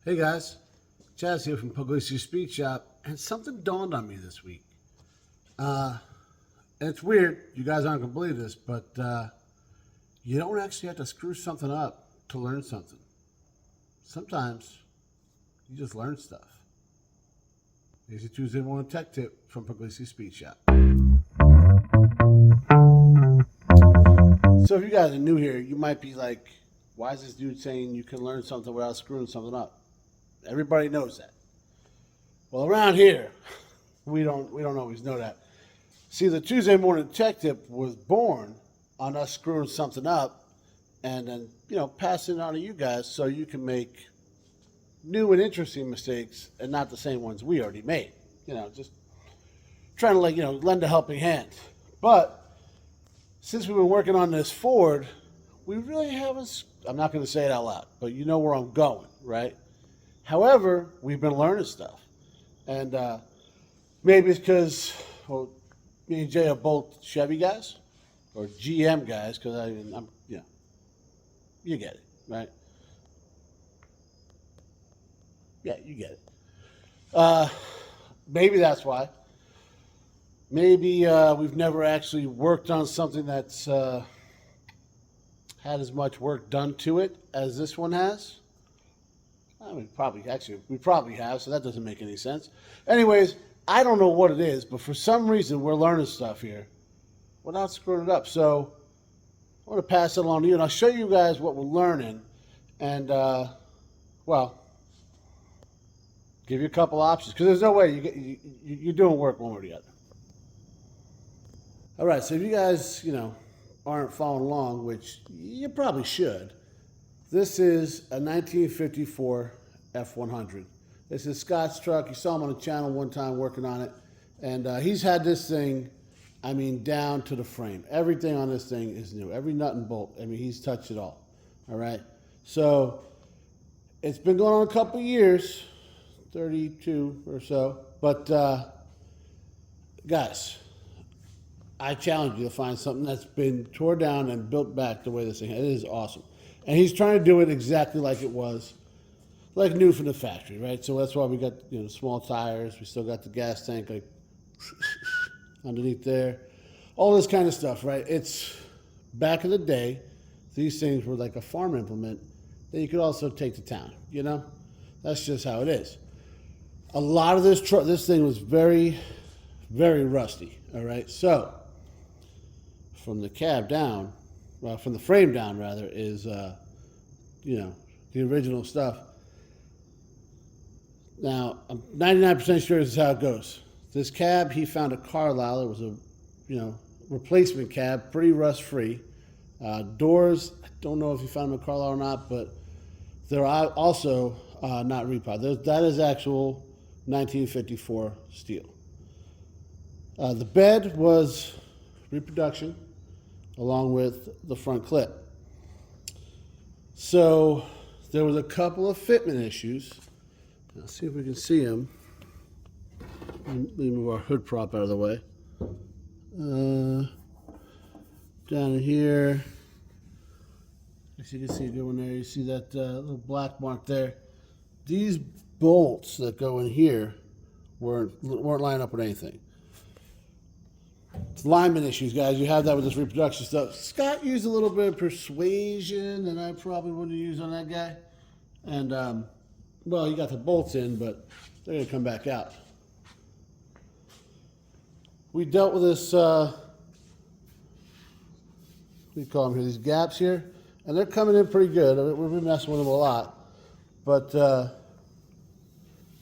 Hey guys, Chaz here from Pugliese Speed Shop, and something dawned on me this week. And it's weird, you guys aren't going to believe this, but you don't actually have to screw something up to learn something. Sometimes you just learn stuff. Here's your Tuesday morning tech tip from Pugliese Speed Shop. So if you guys are new here, you might be like, why is this dude saying you can learn something without screwing something up? Everybody knows that. Well, around here, we don't always know that. See, the Tuesday morning tech tip was born on us screwing something up, and then passing it on to you guys so you can make new and interesting mistakes and not the same ones we already made. Just trying to lend a helping hand. But since we've been working on this Ford, we really haven't. I'm not going to say it out loud, but you know where I'm going, right? However, we've been learning stuff, and maybe it's because me and Jay are both Chevy guys or GM guys, because I'm you get it, right? Yeah, you get it. Maybe that's why. Maybe we've never actually worked on something that's had as much work done to it as this one has. I mean, we probably have, so that doesn't make any sense. Anyways, I don't know what it is, but for some reason we're learning stuff here without screwing it up. So I want to pass it along to you, and I'll show you guys what we're learning, and give you a couple options, because there's no way you're doing work one way or the other. All right, so if you guys aren't following along, which you probably should, this is a 1954 F100. This is Scott's truck. You saw him on the channel one time working on it. And he's had this thing, down to the frame. Everything on this thing is new. Every nut and bolt. He's touched it all. All right? So it's been going on a couple years, 32 or so. But, guys, I challenge you to find something that's been torn down and built back the way this thing is. It is awesome. And he's trying to do it exactly like it was, like new from the factory, right? So that's why we got small tires. We still got the gas tank like underneath there. All this kind of stuff, right? It's back in the day, these things were like a farm implement that you could also take to town, That's just how it is. A lot of this thing was very, very rusty, all right? So from the cab down, from the frame down rather, is the original stuff. Now, I'm 99% sure this is how it goes. This cab, he found at Carlisle. It was a replacement cab, pretty rust free. Doors, I don't know if he found them at Carlisle or not, but they're also not repod. That is actual 1954 steel. The bed was reproduction along with the front clip. So there was a couple of fitment issues. Let's see if we can see them. Let me move our hood prop out of the way. Down in here, as you can see going there, you see that little black mark there. These bolts that go in here weren't lining up with anything. It's alignment issues, guys. You have that with this reproduction stuff. Scott used a little bit of persuasion, and I probably wouldn't use on that guy. And, he got the bolts in, but they're going to come back out. We dealt with this, we call them here, these gaps here, and they're coming in pretty good. We've been messing with them a lot, but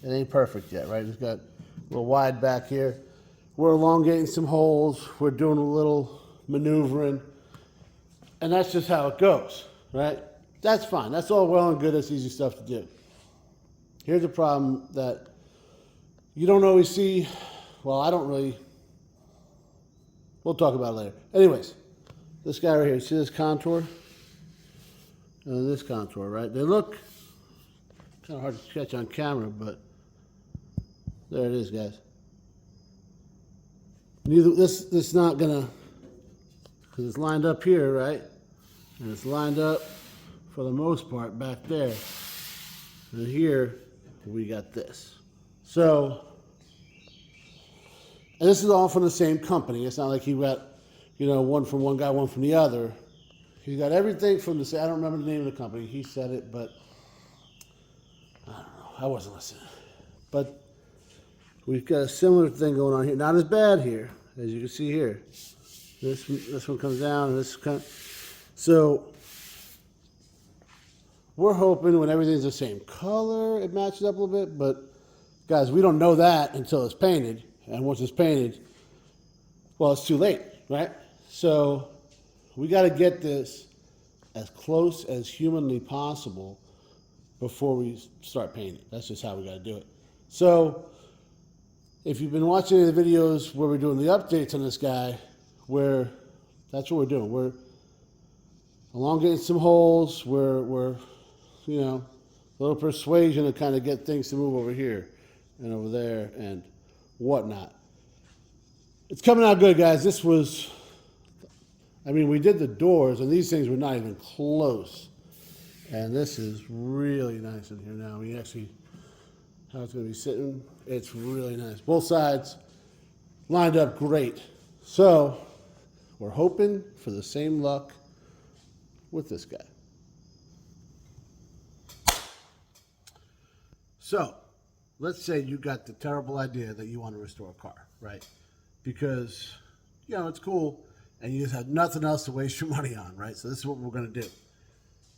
it ain't perfect yet, right? It's got a little wide back here. We're elongating some holes. We're doing a little maneuvering. And that's just how it goes, right? That's fine. That's all well and good. That's easy stuff to do. Here's a problem that you don't always see. Well, I don't really. We'll talk about it later. Anyways, this guy right here, see this contour? And this contour, right? They look kind of hard to catch on camera, but there it is, guys. This not gonna, because it's lined up here, right? And it's lined up for the most part back there. And here we got this. So, and this is all from the same company. It's not like he got, one from one guy, one from the other. He got everything from the same. I don't remember the name of the company. He said it, but I don't know. I wasn't listening. But we've got a similar thing going on here. Not as bad here, as you can see here. This one comes down, and this comes. So we're hoping when everything's the same color, it matches up a little bit. But guys, we don't know that until it's painted. And once it's painted, well, it's too late, right? So we got to get this as close as humanly possible before we start painting. That's just how we got to do it. So if you've been watching any of the videos where we're doing the updates on this guy, that's what we're doing. We're elongating some holes. We're a little persuasion to kind of get things to move over here and over there and whatnot. It's coming out good, guys. We did the doors, and these things were not even close. And this is really nice in here now. How it's going to be sitting, it's really nice. Both sides lined up great. So we're hoping for the same luck with this guy. So let's say you got the terrible idea that you want to restore a car, right? Because, it's cool, and you just have nothing else to waste your money on, right? So this is what we're going to do.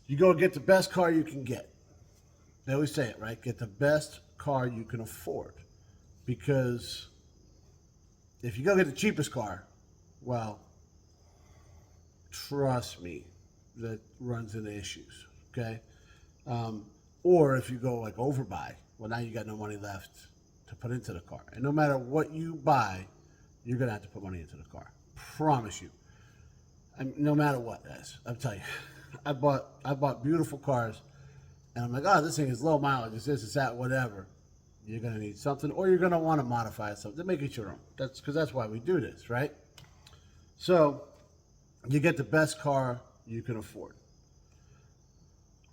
You go get the best car you can get. They always say it, right? Get the best car you can afford. Because if you go get the cheapest car, well, trust me, that runs into issues, okay? Or if you go like overbuy, well, now you got no money left to put into the car. And no matter what you buy, you're going to have to put money into the car. Promise you. No matter what, guys. I'm telling you. I bought beautiful cars, and I'm like, oh, this thing is low mileage. It's this, it's that, whatever. You're going to need something, or you're going to want to modify something to make it your own. That's why we do this, right? So you get the best car you can afford.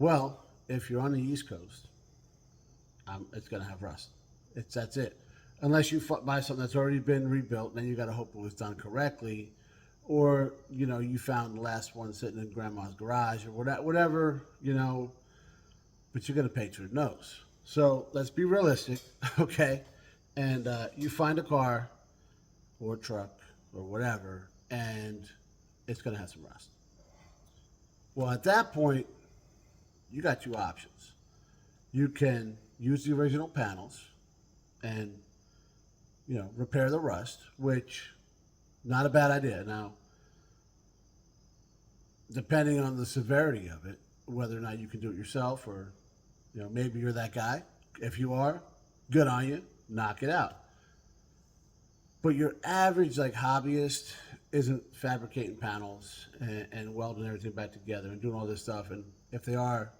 Well, if you're on the East Coast, it's going to have rust. That's it. Unless you buy something that's already been rebuilt, then you got to hope it was done correctly, or you found the last one sitting in grandma's garage or whatever, but you're going to pay through the nose. So let's be realistic, okay? And you find a car or a truck or whatever, and it's going to have some rust. Well, at that point, you got two options. You can use the original panels and repair the rust, which not a bad idea. Now, depending on the severity of it, whether or not you can do it yourself, or maybe you're that guy. If you are, good on you, knock it out. But your average hobbyist isn't fabricating panels and welding everything back together and doing all this stuff. And if they are,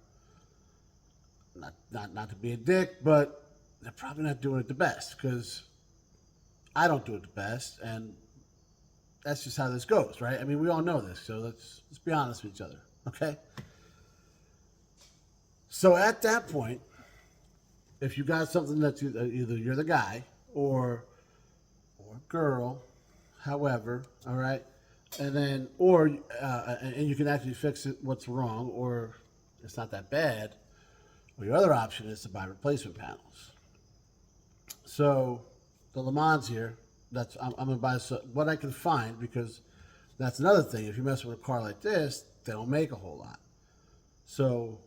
not to be a dick, but they're probably not doing it the best, because I don't do it the best, and that's just how this goes, right? We all know this, so let's be honest with each other, okay? So at that point, if you got something that's either you're the guy or girl, however, all right, and then and you can actually fix it, what's wrong, or it's not that bad. Well, your other option is to buy replacement panels. So the Le Mans here, I'm going to buy what I can find, because that's another thing. If you mess with a car like this, they don't make a whole lot. So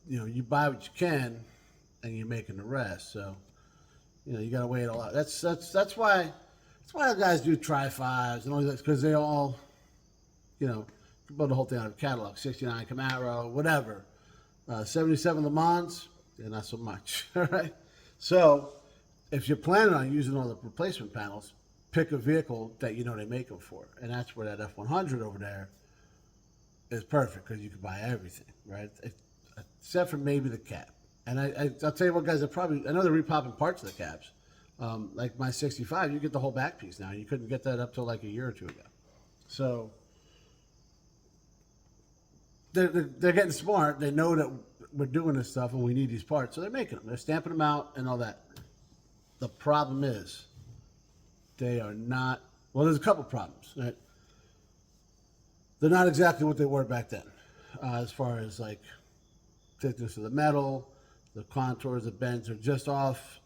you buy what you can, and you're making the rest. So you got to weigh it all out. That's why guys do Tri-5s and all that, because they all you build the whole thing out of a catalog. 69 Camaro, whatever. 77 Le Mans, yeah, not so much. All right. So if you're planning on using all the replacement panels, pick a vehicle that they make them for. And that's where that F100 over there is perfect, because you can buy everything, right? Except for maybe the cap. And I'll tell you what, guys, I know they're repopping parts of the caps. Like my 65, you get the whole back piece now. You couldn't get that up till like a year or two ago. So they're getting smart. They know that we're doing this stuff and we need these parts. So they're making them. They're stamping them out and all that. The problem is they are not, well, there's a couple problems, right? They're not exactly what they were back then, as far as like thickness of the metal, the contours, the bends are just off.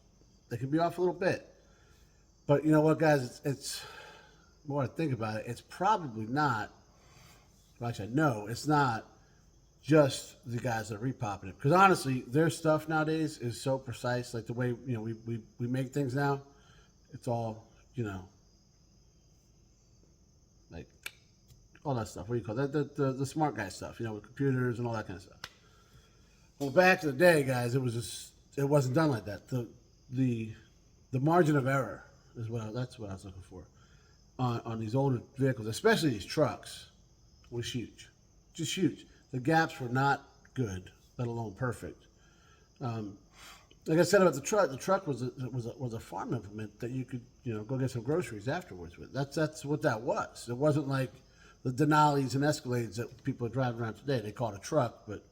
They can be off a little bit. But you know what, guys? It's more I think about it, it's probably not, well, actually, no, it's not just the guys that are repopping it. Because honestly, their stuff nowadays is so precise. Like the way, you know, we make things now, it's all, you know, like all that stuff. What do you call that? The smart guy stuff, you know, with computers and all that kind of stuff. Well, back in the day, guys, it wasn't done like that. The margin of error is that's what I was looking for on these older vehicles, especially these trucks, was huge, just huge. The gaps were not good, let alone perfect. Like I said about the truck was a farm implement that you could, you know, go get some groceries afterwards with. That's what that was. It wasn't like the Denali's and Escalades that people are driving around today. They call it a truck, but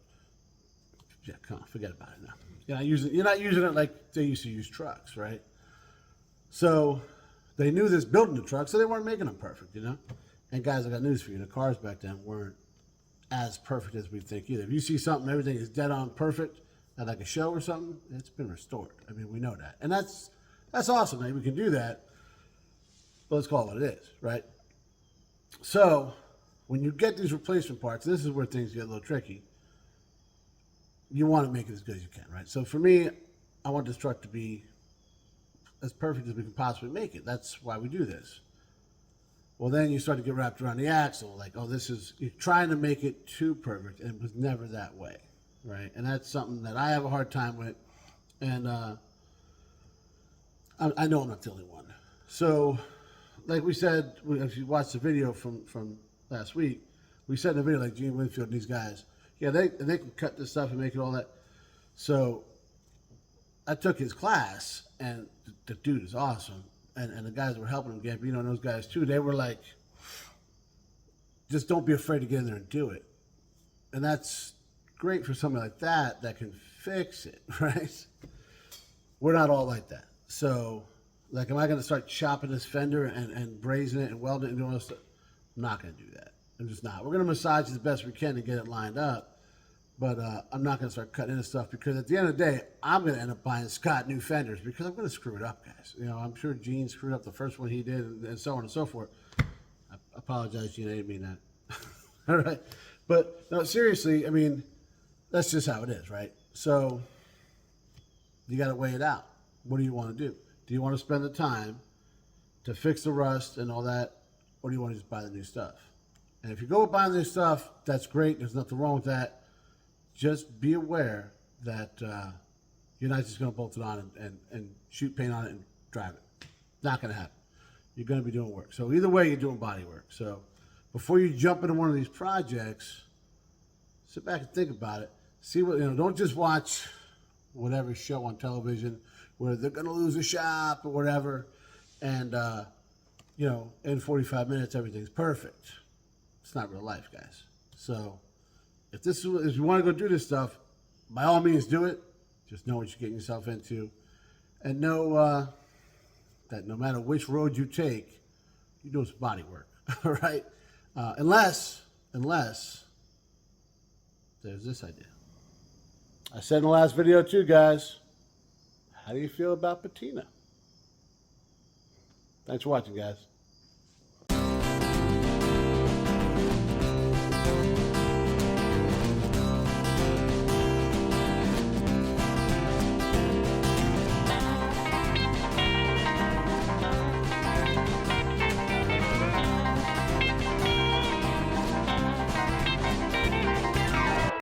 yeah, come on, forget about it now. You're not using it like they used to use trucks, right? So they knew this building the truck, so they weren't making them perfect, you know? And guys, I got news for you. The cars back then weren't as perfect as we think either. If you see something, everything is dead on perfect at like a show or something, it's been restored. I mean, we know that. And that's awesome. Like, we can do that, but let's call it what it is, right? So when you get these replacement parts, this is where things get a little tricky. You want to make it as good as you can, right? So for me, I want this truck to be as perfect as we can possibly make it. That's why we do this. Well, then you start to get wrapped around the axle, like, oh, you're trying to make it too perfect, and it was never that way, right? And that's something that I have a hard time with, and I know I'm not the only one. So, like we said, if you watched the video from last week, we said in the video, like Gene Winfield and these guys, yeah, they can cut this stuff and make it all that. So I took his class, and the dude is awesome. And the guys that were helping him, Gambino and those guys too, they were like, just don't be afraid to get in there and do it. And that's great for somebody like that can fix it, right? We're not all like that. So, like, am I going to start chopping this fender and brazing it and welding it and doing all this stuff? I'm not going to do that. I'm just not. We're going to massage it the best we can to get it lined up. But I'm not going to start cutting into stuff, because at the end of the day, I'm going to end up buying Scott new fenders because I'm going to screw it up, guys. You know, I'm sure Gene screwed up the first one he did, and so on and so forth. I apologize, Gene. I didn't mean that. All right. But no, seriously, I mean, that's just how it is, right? So you got to weigh it out. What do you want to do? Do you want to spend the time to fix the rust and all that, or do you want to just buy the new stuff? And if you go with buying the new stuff, that's great. There's nothing wrong with that. Just be aware that you're not just going to bolt it on and shoot paint on it and drive it. Not going to happen. You're going to be doing work. So either way, you're doing body work. So before you jump into one of these projects, sit back and think about it. See what, you know, don't just watch whatever show on television where they're going to lose a shop or whatever, and, you know, in 45 minutes, everything's perfect. It's not real life, guys. So if you want to go do this stuff, by all means do it. Just know what you're getting yourself into, and know that no matter which road you take, you're doing some body work. All right, unless there's this idea. I said in the last video too, guys. How do you feel about patina? Thanks for watching, guys.